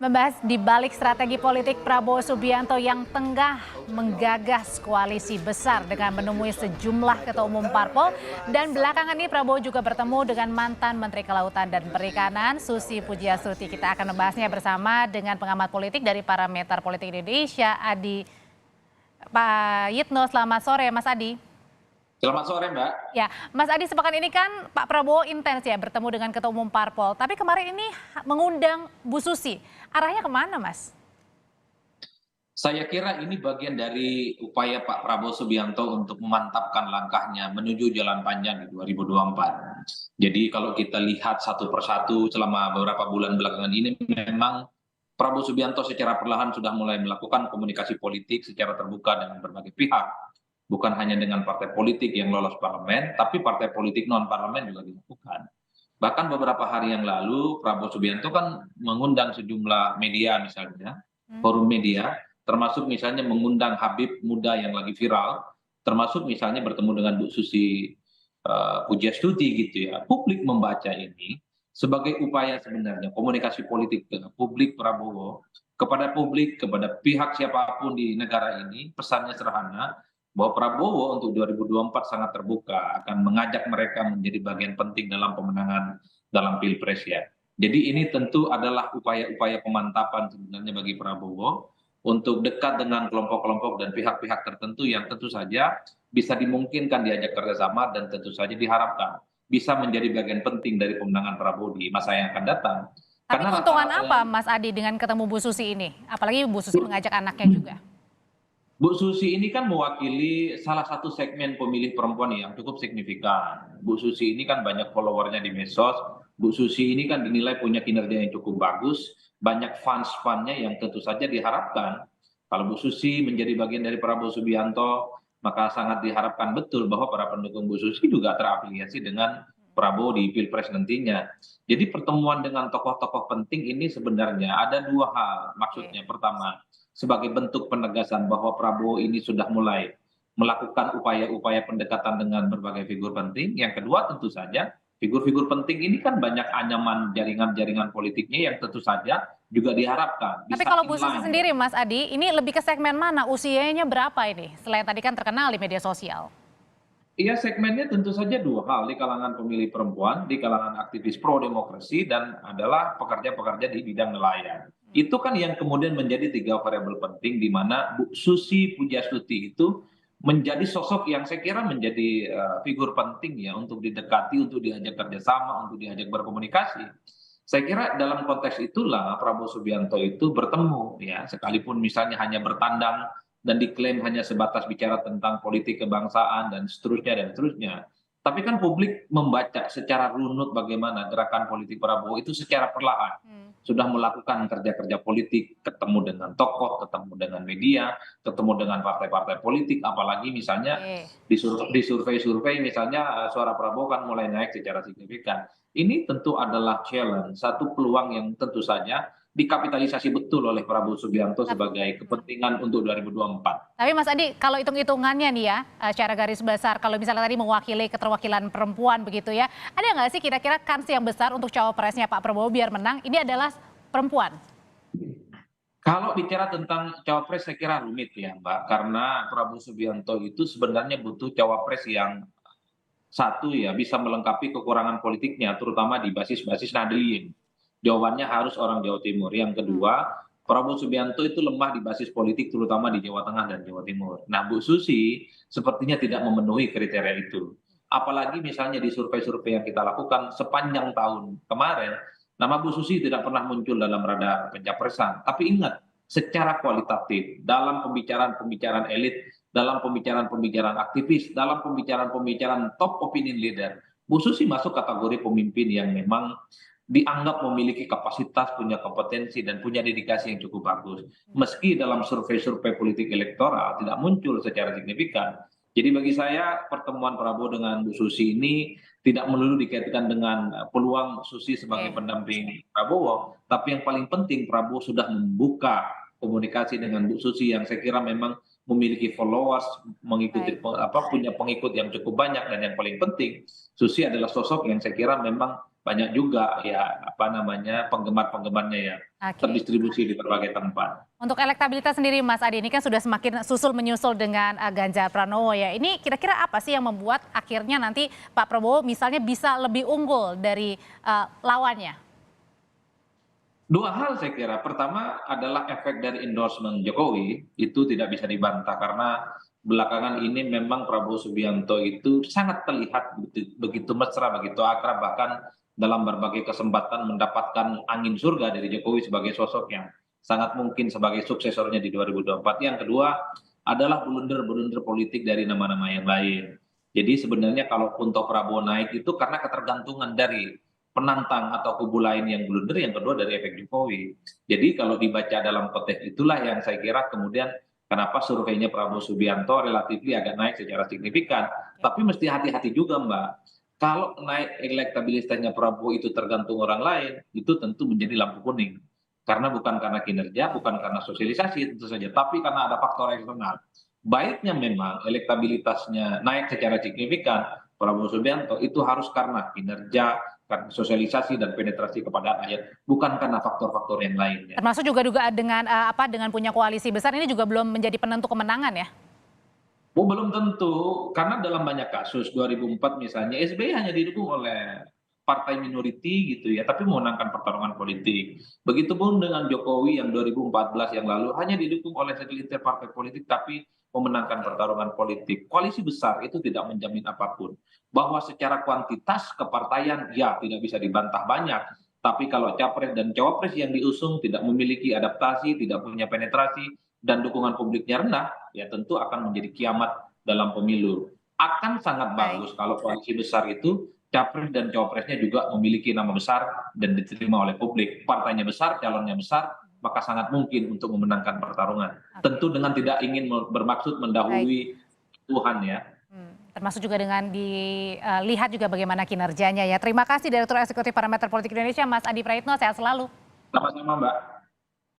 Membahas di balik strategi politik Prabowo Subianto yang tengah menggagas koalisi besar dengan menemui sejumlah ketua umum parpol, dan belakangan ini Prabowo juga bertemu dengan mantan Menteri Kelautan dan Perikanan Susi Pujiastuti. Kita akan membahasnya bersama dengan pengamat politik dari Parameter Politik Indonesia, Adi Prayitno. Selamat sore Mas Adi. Selamat sore, Mbak. Ya, Mas Adi, sepekan ini kan Pak Prabowo intens ya bertemu dengan ketua umum parpol. Tapi kemarin ini mengundang Bu Susi. Arahnya kemana, Mas? Saya kira ini bagian dari upaya Pak Prabowo Subianto untuk memantapkan langkahnya menuju jalan panjang di 2024. Jadi kalau kita lihat satu persatu selama beberapa bulan belakangan ini, memang Prabowo Subianto secara perlahan sudah mulai melakukan komunikasi politik secara terbuka dengan berbagai pihak. Bukan hanya dengan partai politik yang lolos parlemen, tapi partai politik non-parlemen juga dilakukan. Bahkan beberapa hari yang lalu, Prabowo Subianto kan mengundang sejumlah media misalnya, forum media, termasuk misalnya mengundang Habib muda yang lagi viral, termasuk misalnya bertemu dengan Bu Susi Pujiastuti gitu ya. Publik membaca ini sebagai upaya sebenarnya komunikasi politik ke publik Prabowo, kepada publik, kepada pihak siapapun di negara ini, pesannya sederhana, bahwa Prabowo untuk 2024 sangat terbuka, akan mengajak mereka menjadi bagian penting dalam pemenangan dalam Pilpres ya. Jadi ini tentu adalah upaya-upaya pemantapan sebenarnya bagi Prabowo untuk dekat dengan kelompok-kelompok dan pihak-pihak tertentu yang tentu saja bisa dimungkinkan diajak kerjasama dan tentu saja diharapkan bisa menjadi bagian penting dari pemenangan Prabowo di masa yang akan datang. Tapi Karena keuntungan rata-rata apa Mas Adi dengan ketemu Bu Susi ini? Apalagi Bu Susi mengajak anaknya juga. Bu Susi ini kan mewakili salah satu segmen pemilih perempuan yang cukup signifikan. Bu Susi ini kan banyak followernya di medsos. Bu Susi ini kan dinilai punya kinerja yang cukup bagus, banyak fans-fansnya yang tentu saja diharapkan. Kalau Bu Susi menjadi bagian dari Prabowo Subianto, maka sangat diharapkan betul bahwa para pendukung Bu Susi juga terafiliasi dengan Prabowo di Pilpres nantinya. Jadi pertemuan dengan tokoh-tokoh penting ini sebenarnya ada dua hal. Maksudnya pertama, sebagai bentuk penegasan bahwa Prabowo ini sudah mulai melakukan upaya-upaya pendekatan dengan berbagai figur penting. Yang kedua tentu saja figur-figur penting ini kan banyak anyaman jaringan-jaringan politiknya yang tentu saja juga diharapkan Tapi bisa kalau Bu Susi inline. sendiri Mas Adi, ini lebih ke segmen mana? Usianya berapa ini? Selain tadi kan terkenal di media sosial. Iya, segmennya tentu saja dua hal, di kalangan pemilih perempuan, di kalangan aktivis pro demokrasi, dan adalah pekerja-pekerja di bidang nelayan. Itu kan yang kemudian menjadi tiga variabel penting di mana Bu Susi Pujiastuti itu menjadi sosok yang saya kira menjadi figur penting ya untuk didekati, untuk diajak kerjasama, untuk diajak berkomunikasi. Saya kira dalam konteks itulah Prabowo Subianto itu bertemu ya, sekalipun misalnya hanya bertandang dan diklaim hanya sebatas bicara tentang politik kebangsaan dan seterusnya dan seterusnya. Tapi kan publik membaca secara runut bagaimana gerakan politik Prabowo itu secara perlahan sudah melakukan kerja-kerja politik, ketemu dengan tokoh, ketemu dengan media, ketemu dengan partai-partai politik, apalagi misalnya Oke. di survei-survei misalnya suara Prabowo kan mulai naik secara signifikan. Ini tentu adalah challenge, satu peluang yang tentu saja dikapitalisasi betul oleh Prabowo Subianto sebagai kepentingan untuk 2024. Tapi Mas Adi, kalau hitung-hitungannya nih ya, secara garis besar, kalau misalnya tadi mewakili keterwakilan perempuan begitu ya, ada nggak sih kira-kira kans yang besar untuk cawapresnya Pak Prabowo biar menang, ini adalah perempuan? Kalau bicara tentang cawapres saya kira rumit ya Mbak, karena Prabowo Subianto itu sebenarnya butuh cawapres yang satu ya bisa melengkapi kekurangan politiknya, terutama di basis-basis Nahdliyin. Jawabannya harus orang Jawa Timur. Yang kedua, Prabowo Subianto itu lemah di basis politik, terutama di Jawa Tengah dan Jawa Timur. Nah, Bu Susi sepertinya tidak memenuhi kriteria itu. Apalagi misalnya di survei-survei yang kita lakukan sepanjang tahun kemarin, nama Bu Susi tidak pernah muncul dalam radar pencapresan. Tapi ingat, secara kualitatif, dalam pembicaraan-pembicaraan elit, dalam pembicaraan-pembicaraan aktivis, dalam pembicaraan-pembicaraan top opinion leader, Bu Susi masuk kategori pemimpin yang memang dianggap memiliki kapasitas, punya kompetensi, dan punya dedikasi yang cukup bagus. Meski dalam survei-survei politik elektoral tidak muncul secara signifikan. Jadi bagi saya pertemuan Prabowo dengan Bu Susi ini tidak melulu dikaitkan dengan peluang Susi sebagai Oke. pendamping Prabowo, tapi yang paling penting Prabowo sudah membuka komunikasi dengan Bu Susi yang saya kira memang memiliki followers, mengikuti Baik. punya pengikut yang cukup banyak, dan yang paling penting Susi adalah sosok yang saya kira memang banyak juga ya penggemar-penggemarnya yang Oke. terdistribusi di berbagai tempat. Untuk elektabilitas sendiri Mas Adi, ini kan sudah semakin menyusul dengan Ganjar Pranowo ya. Ini kira-kira apa sih yang membuat akhirnya nanti Pak Prabowo misalnya bisa lebih unggul dari lawannya? Dua hal saya kira. Pertama adalah efek dari endorsement Jokowi, itu tidak bisa dibantah karena belakangan ini memang Prabowo Subianto itu sangat terlihat begitu mesra, begitu akrab, bahkan dalam berbagai kesempatan mendapatkan angin surga dari Jokowi sebagai sosok yang sangat mungkin sebagai suksesornya di 2024. Yang kedua adalah blunder-blunder politik dari nama-nama yang lain. Jadi sebenarnya kalaupun toh Prabowo naik itu karena ketergantungan dari penantang atau kubu lain yang blunder, yang kedua dari efek Jokowi. Jadi kalau dibaca dalam konteks itulah yang saya kira kemudian kenapa surveinya Prabowo Subianto relatif agak naik secara signifikan. Tapi mesti hati-hati juga Mbak. Kalau naik elektabilitasnya Prabowo itu tergantung orang lain, itu tentu menjadi lampu kuning. Karena bukan karena kinerja, bukan karena sosialisasi tentu saja, tapi karena ada faktor eksternal. Baiknya memang elektabilitasnya naik secara signifikan, Prabowo Subianto itu harus karena kinerja, karena sosialisasi dan penetrasi kepada rakyat, bukan karena faktor-faktor yang lainnya. Termasuk juga dugaan dengan dengan punya koalisi besar ini juga belum menjadi penentu kemenangan ya? Oh, belum tentu, karena dalam banyak kasus 2004 misalnya SBY hanya didukung oleh partai minoriti gitu ya, tapi memenangkan pertarungan politik. Begitupun dengan Jokowi yang 2014 yang lalu hanya didukung oleh segelintir partai politik tapi memenangkan pertarungan politik. Koalisi besar itu tidak menjamin apapun. Bahwa secara kuantitas kepartaian ya tidak bisa dibantah banyak, tapi kalau capres dan cawapres yang diusung tidak memiliki adaptasi, tidak punya penetrasi dan dukungan publiknya rendah, ya tentu akan menjadi kiamat dalam pemilu. Akan sangat Baik. bagus kalau koalisi besar itu capres dan cawapresnya juga memiliki nama besar dan diterima oleh publik. Partainya besar, calonnya besar, maka sangat mungkin untuk memenangkan pertarungan. Oke, Tentu dengan tidak ingin bermaksud baik. mendahului Tuhan ya. Termasuk juga dengan dilihat juga bagaimana kinerjanya ya. Terima kasih Direktur Eksekutif Parameter Politik Indonesia, Mas Adi Praitno, sehat selalu. Sama-sama Mbak.